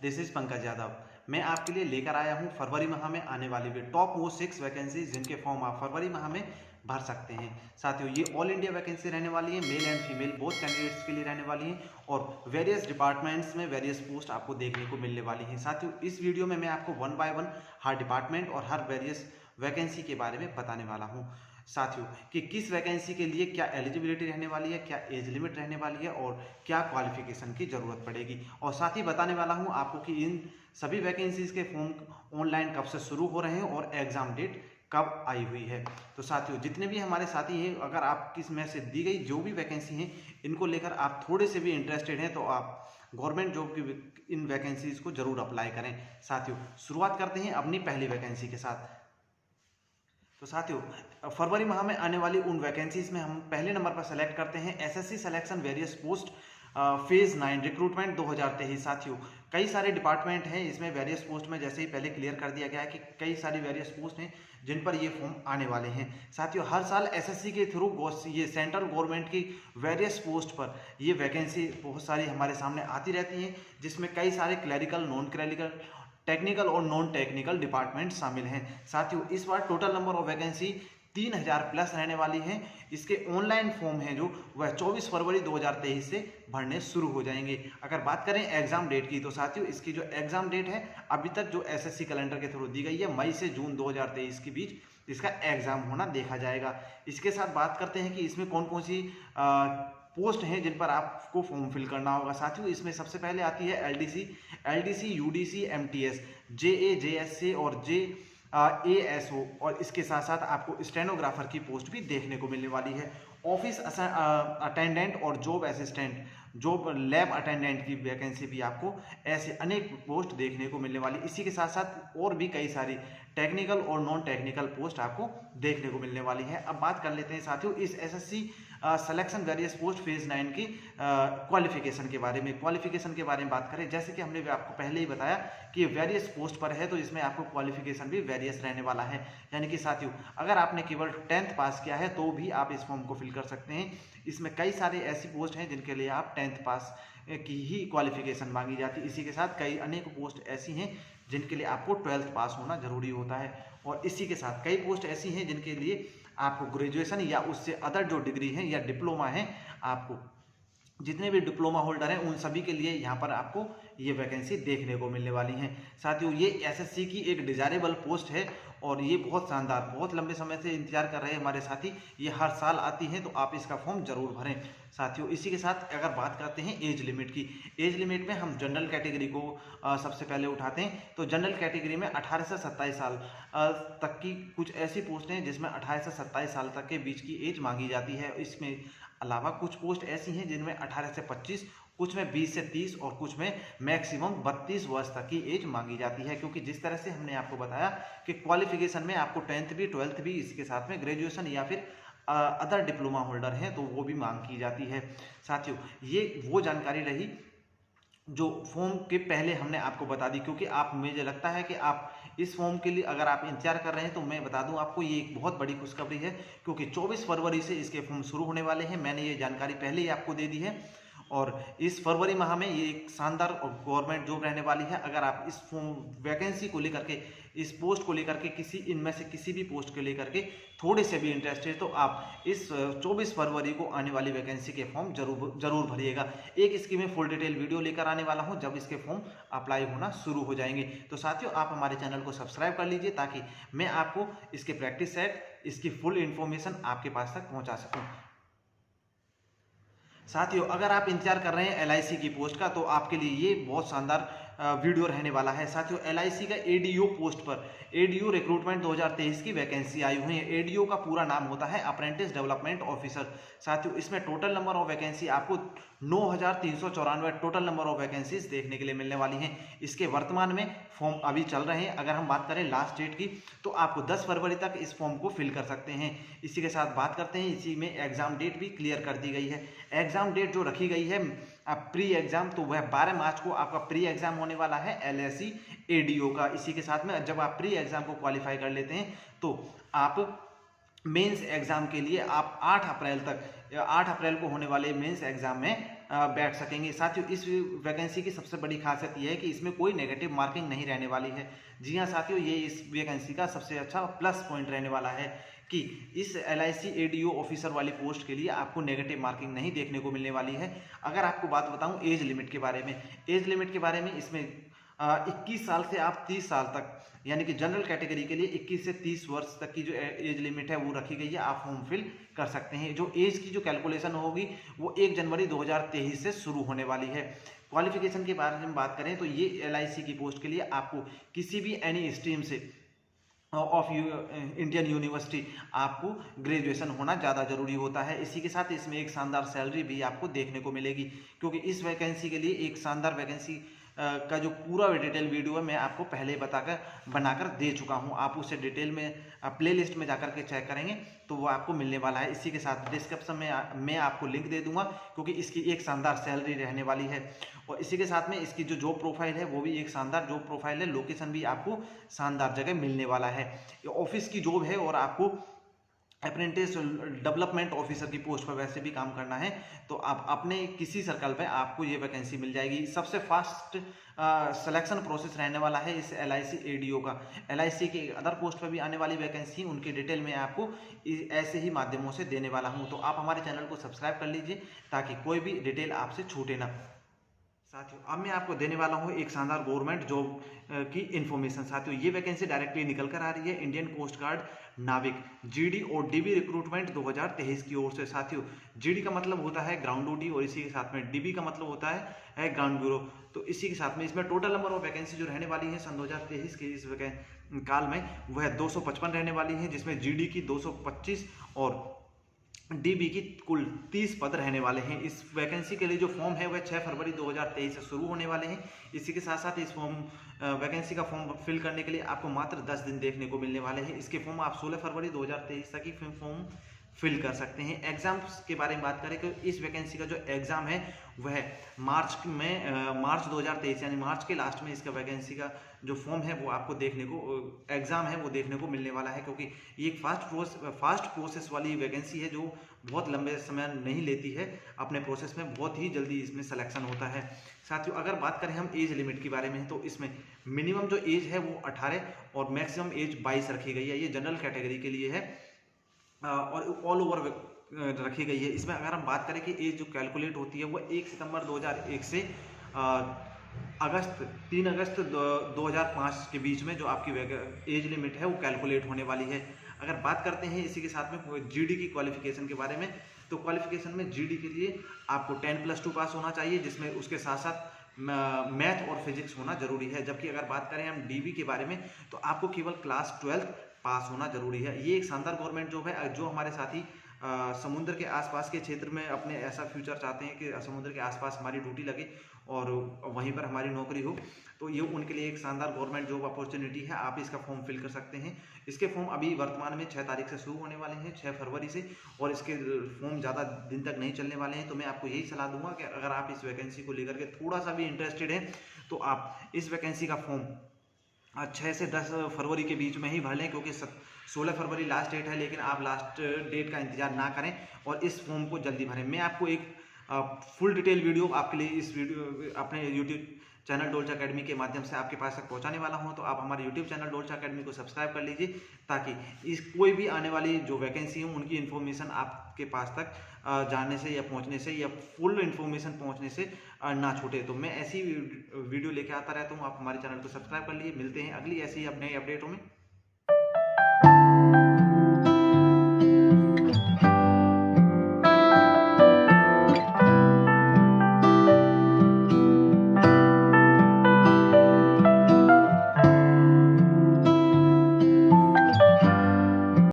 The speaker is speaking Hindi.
This is Pankaj Yadav. मैं आपके लिए लेकर आया हूं फरवरी माह में आने वाली भी टॉप मोस्ट 6 वैकेंसीज जिनके फॉर्म आप फरवरी माह में भर सकते हैं। साथियों, ये ऑल इंडिया वैकेंसी रहने वाली है, male and female both candidates के लिए रहने वाली है और वेरियस डिपार्टमेंट्स में वेरियस पोस्ट आपको देखने को मिलने वाली है। साथियों, इस वीडियो में मैं आपको one by one her department और हर वेरियस वैकेंसी के बारे में बताने वाला हूँ। साथियों, कि किस वैकेंसी के लिए क्या एलिजिबिलिटी रहने वाली है, क्या एज लिमिट रहने वाली है और क्या क्वालिफिकेशन की जरूरत पड़ेगी, और साथ ही बताने वाला हूं आपको कि इन सभी वैकेंसीज के फॉर्म ऑनलाइन कब से शुरू हो रहे हैं और एग्जाम डेट कब आई हुई है। तो साथियों, जितने भी हमारे साथी हैं, अगर आप किस में से दी गई जो भी वैकेंसी हैं इनको लेकर आप थोड़े से भी इंटरेस्टेड हैं तो आप गवर्नमेंट जॉब की इन वैकेंसीज को जरूर अप्लाई करें। साथियों, शुरुआत करते हैं अपनी पहली वैकेंसी के साथ। तो साथियों, फरवरी माह में आने वाली उन वैकेंसीज में हम पहले नंबर पर सेलेक्ट करते हैं SSC selection various post phase 9 recruitment 2023। साथियों, कई सारे डिपार्टमेंट हैं इसमें वेरियस पोस्ट में, जैसे ही पहले क्लियर कर दिया गया है कि कई सारी वेरियस पोस्ट हैं जिन पर ये फॉर्म आने वाले हैं। साथियों, हर साल एसएससी के थ्रू ये सेंट्रल गवर्नमेंट की वेरियस पोस्ट पर ये वैकेंसी बहुत सारी हमारे सामने आती रहती हैं, जिसमें कई सारे क्लैरिकल, नॉन क्लैरिकल, टेक्निकल और नॉन टेक्निकल डिपार्टमेंट शामिल हैं। साथियों, इस बार total number of vacancy 3000 plus रहने वाली है। इसके ऑनलाइन फॉर्म हैं जो वह 24 फरवरी 2023 से भरने शुरू हो जाएंगे। अगर बात करें एग्जाम डेट की तो साथियों, इसकी जो एग्जाम डेट है अभी तक जो एसएससी कैलेंडर के थ्रू दी गई है, मई से जून 2023 के बीच इसका एग्जाम होना देखा जाएगा। इसके साथ बात करते हैं कि इसमें कौन कौन सी पोस्ट हैं जिन पर आपको फॉर्म फिल करना होगा। साथियों, इसमें सबसे पहले आती है एलडीसी, यूडीसी, एमटीएस, जेए, जेएससी और एएसओ, और इसके साथ साथ आपको स्टेनोग्राफर की पोस्ट भी देखने को मिलने वाली है। ऑफिस अटेंडेंट और job assistant, job lab attendant की वैकेंसी भी आपको ऐसे अनेक पोस्ट देखने को मिलने वाली। इसी के साथ साथ और भी कई सारी टेक्निकल और नॉन टेक्निकल पोस्ट आपको देखने को मिलने वाली है। अब बात कर लेते हैं साथियों इस SSC selection various post phase 9 की क्वालिफिकेशन के बारे में। क्वालिफिकेशन के बारे में बात करें, जैसे कि हमने आपको पहले ही बताया कि वेरियस पोस्ट पर है तो इसमें आपको क्वालिफिकेशन भी वेरियस रहने वाला है। यानी कि साथियों, अगर आपने केवल 10th पास किया है तो भी आप इस फॉर्म को फिल कर सकते हैं। इसमें कई सारे ऐसी पोस्ट हैं जिनके लिए आप 10th पास की ही क्वालिफिकेशन मांगी जाती है। इसी के साथ कई अनेक पोस्ट ऐसी हैं जिनके लिए आपको 12th पास होना जरूरी होता है, और इसी के साथ कई पोस्ट ऐसी हैं जिनके लिए आपको ग्रेजुएशन या उससे अदर जो डिग्री है या डिप्लोमा है, आपको जितने भी डिप्लोमा होल्डर हैं उन सभी के लिए यहाँ पर आपको ये वैकेंसी देखने को मिलने वाली हैं। साथियों, ये एसएससी की एक डिजायरेबल पोस्ट है और ये बहुत शानदार, बहुत लंबे समय से इंतजार कर रहे हैं हमारे साथी, ये हर साल आती हैं तो आप इसका फॉर्म जरूर भरें। साथियों, इसी के साथ अगर बात करते हैं एज लिमिट की, एज लिमिट में हम जनरल कैटेगरी को सबसे पहले उठाते हैं। तो जनरल कैटेगरी में 18 से 27 साल तक की कुछ ऐसी पोस्ट हैं जिसमें 18 से 27 साल तक के बीच की एज मांगी जाती है। इसमें अलावा कुछ पोस्ट ऐसी हैं जिनमें 18 से 25, कुछ में 20 से 30 और कुछ में मैक्सिमम 32 वर्ष तक की एज मांगी जाती है। क्योंकि जिस तरह से हमने आपको बताया कि क्वालिफिकेशन में आपको 10th भी, 12th भी, इसके साथ में ग्रेजुएशन या फिर अदर डिप्लोमा होल्डर हैं तो वो भी मांग की जाती है। साथियों, ये वो जानकारी रही जो फॉर्म के पहले हमने आपको बता दी, क्योंकि मुझे लगता है कि आप इस फॉर्म के लिए अगर आप इंतजार कर रहे हैं तो मैं बता दूं आपको ये एक बहुत बड़ी खुशखबरी है, क्योंकि 24 फरवरी से इसके फॉर्म शुरू होने वाले हैं। मैंने ये जानकारी पहले ही आपको दे दी है और इस फरवरी माह में ये एक शानदार गवर्नमेंट जॉब रहने वाली है। अगर आप इस फॉर्म वैकेंसी को लेकर के, इस पोस्ट को लेकर के, इनमें से किसी भी पोस्ट को लेकर के थोड़े से भी इंटरेस्टेड है तो आप इस 24 फरवरी को आने वाली वैकेंसी के फॉर्म जरूर भरिएगा। एक इसकी मैं फुल डिटेल वीडियो लेकर आने वाला हूं जब इसके फॉर्म अप्लाई होना शुरू हो जाएंगे। तो साथियों, आप हमारे चैनल को सब्सक्राइब कर लीजिए ताकि मैं आपको इसके प्रैक्टिस सेट, इसकी फुल इन्फॉर्मेशन आपके पास तक पहुंचा सकूं। साथियों, अगर आप इंतजार कर रहे हैं एलआईसी की पोस्ट का तो आपके लिए ये बहुत शानदार वीडियो रहने वाला है। साथियों, एलआईसी का एडीओ पोस्ट पर एडीओ रिक्रूटमेंट 2023 की वैकेंसी आई हुई है। एडीओ का पूरा नाम होता है अप्रेंटिस डेवलपमेंट ऑफिसर। साथियों, इसमें टोटल नंबर ऑफ वैकेंसी आपको 9394 टोटल नंबर ऑफ वैकेंसीज देखने के लिए मिलने वाली हैं। इसके वर्तमान में फॉर्म अभी चल रहे हैं। अगर हम बात करें लास्ट डेट की तो आपको 10 फरवरी तक इस फॉर्म को फिल कर सकते हैं। इसी के साथ बात करते हैं, इसी में एग्जाम डेट भी क्लियर कर दी गई है। एग्जाम डेट जो रखी गई है प्री एग्जाम, तो वह 12 मार्च को आपका प्री एग्जाम होने वाला है एलएससी एडीओ का। इसी के साथ में जब आप प्री एग्जाम को क्वालिफाई कर लेते हैं तो आप मेंस एग्जाम के लिए आप 8 अप्रैल तक 8 अप्रैल को होने वाले मेंस एग्जाम में बैठ सकेंगे। साथियों, इस वैकेंसी की सबसे बड़ी खासियत यह है कि इसमें कोई नेगेटिव मार्किंग नहीं रहने वाली है। जी हाँ साथियों, ये इस वैकेंसी का सबसे अच्छा प्लस पॉइंट रहने वाला है कि इस LIC ADO ऑफिसर वाली पोस्ट के लिए आपको नेगेटिव मार्किंग नहीं देखने को मिलने वाली है। अगर आपको बात बताऊं एज लिमिट के बारे में, एज लिमिट के बारे में इसमें 21 साल से आप 30 साल तक, यानी कि जनरल कैटेगरी के लिए 21 से 30 वर्ष तक की जो एज लिमिट है वो रखी गई है, आप फॉर्म फिल कर सकते हैं। जो एज की जो कैलकुलेशन होगी वो 1 जनवरी 2023 से शुरू होने वाली है। क्वालिफिकेशन के बारे में बात करें तो ये LIC की पोस्ट के लिए आपको किसी भी एनी स्ट्रीम से ऑफ इंडियन यूनिवर्सिटी आपको ग्रेजुएशन होना ज़्यादा जरूरी होता है। इसी के साथ इसमें एक शानदार सैलरी भी आपको देखने को मिलेगी, क्योंकि इस वैकेंसी के लिए एक शानदार वैकेंसी का जो पूरा डिटेल वीडियो है मैं आपको पहले बनाकर दे चुका हूं। आप उसे डिटेल में प्लेलिस्ट में जाकर के चेक करेंगे तो वो आपको मिलने वाला है। इसी के साथ डिस्क्रिप्शन में मैं आपको लिंक दे दूंगा, क्योंकि इसकी एक शानदार सैलरी रहने वाली है। और इसी के साथ में इसकी जो जॉब प्रोफाइल है वो भी एक शानदार जॉब प्रोफाइल है, लोकेशन भी आपको शानदार जगह मिलने वाला है। ऑफिस की जॉब है और आपको अप्रेंटिस डेवलपमेंट ऑफिसर की पोस्ट पर वैसे भी काम करना है, तो आप अपने किसी सर्कल में आपको ये वैकेंसी मिल जाएगी। सबसे फास्ट सिलेक्शन प्रोसेस रहने वाला है इस LIC ADO का। LIC के अदर पोस्ट पर भी आने वाली वैकेंसी उनकी डिटेल में आपको ऐसे ही माध्यमों से देने वाला हूँ, तो आप हमारे चैनल को सब्सक्राइब कर लीजिए ताकि कोई भी डिटेल आपसे छूटे ना। साथियों, अब मैं आपको देने वाला हूं एक शानदार गवर्नमेंट जॉब की इन्फॉर्मेशन। साथियों, ये वैकेंसी डायरेक्टली निकल कर आ रही है इंडियन कोस्ट गार्ड नाविक GD और DB रिक्रूटमेंट 2023 की ओर से। साथियों, GD का मतलब होता है ग्राउंड ड्यूटी और इसी के साथ में DB का मतलब होता है ग्राउंड ब्यूरो। तो इसी के साथ में इसमें टोटल नंबर ऑफ वैकेंसी जो रहने वाली है सन 2023 के इस काल में वो है 255 रहने वाली है, जिसमें GD की 225 और DB की कुल 30 पद रहने वाले हैं। इस वैकेंसी के लिए जो फॉर्म है वह 6 फरवरी 2023 से शुरू होने वाले हैं। इसी के साथ साथ इस वैकेंसी का फॉर्म फिल करने के लिए आपको मात्र 10 दिन देखने को मिलने वाले हैं। इसके फॉर्म आप 16 फरवरी 2023 तक ही फॉर्म फिल कर सकते हैं। एग्जाम्स के बारे में बात करें तो इस वैकेंसी का जो एग्जाम है वह मार्च 2023 यानी मार्च के लास्ट में इसका वैकेंसी का जो फॉर्म है वो आपको एग्जाम है वो देखने को मिलने वाला है, क्योंकि ये एक फास्ट प्रोसेस वाली वैकेंसी है जो बहुत लंबे समय नहीं लेती है अपने प्रोसेस में, बहुत ही जल्दी इसमें सिलेक्शन होता है। साथियों, अगर बात करें हम एज लिमिट के बारे में तो इसमें मिनिमम जो एज है वो 18 और मैक्सिमम एज 22 रखी गई है। ये जनरल कैटेगरी के लिए है और ऑल ओवर रखी गई है। इसमें अगर हम बात करें कि एज जो कैलकुलेट होती है वो 1 सितंबर 2001 से 3 अगस्त 2005 के बीच में जो आपकी एज लिमिट है वो कैलकुलेट होने वाली है। अगर बात करते हैं इसी के साथ में GD की क्वालिफिकेशन के बारे में, तो क्वालिफिकेशन में GD के लिए आपको 10+2 पास होना चाहिए, जिसमें उसके साथ साथ मैथ और फिजिक्स होना जरूरी है। जबकि अगर बात करें हम DB के बारे में तो आपको केवल क्लास 12 पास होना जरूरी है। ये एक शानदार गवर्नमेंट जॉब है। जो हमारे साथी समुद्र के आसपास के क्षेत्र में अपने ऐसा फ्यूचर चाहते हैं कि समुद्र के आसपास हमारी ड्यूटी लगे और वहीं पर हमारी नौकरी हो, तो ये उनके लिए एक शानदार गवर्नमेंट जॉब अपॉर्चुनिटी है। आप इसका फॉर्म फिल कर सकते हैं। इसके फॉर्म अभी वर्तमान में 6 तारीख से शुरू होने वाले हैं, 6 फरवरी से, और इसके फॉर्म ज़्यादा दिन तक नहीं चलने वाले हैं। तो मैं आपको यही सलाह दूंगा कि अगर आप इस वैकेंसी को लेकर के थोड़ा सा भी इंटरेस्टेड हैं तो आप इस वैकेंसी का फॉर्म 6 से 10 फरवरी के बीच में ही भर लें, क्योंकि 16 फरवरी लास्ट डेट है। लेकिन आप लास्ट डेट का इंतजार ना करें और इस फॉर्म को जल्दी भरें। मैं आपको एक फुल डिटेल वीडियो आपके लिए इस वीडियो अपने यूट्यूब चैनल डोल्चा अकेडमी के माध्यम से आपके पास तक पहुंचाने वाला हूं, तो आप हमारे यूट्यूब चैनल डोल्चा अकेडमी को सब्सक्राइब कर लीजिए ताकि इस कोई भी आने वाली जो वैकेंसी हो उनकी इन्फॉर्मेशन आपके पास तक जाने से या पहुंचने से या फुल इन्फॉर्मेशन पहुंचने से ना छूटे। तो मैं ऐसी वीडियो लेके आता रहता हूं, आप हमारे चैनल को सब्सक्राइब कर लीजिए। मिलते हैं अगली ऐसी नई अपडेटों में।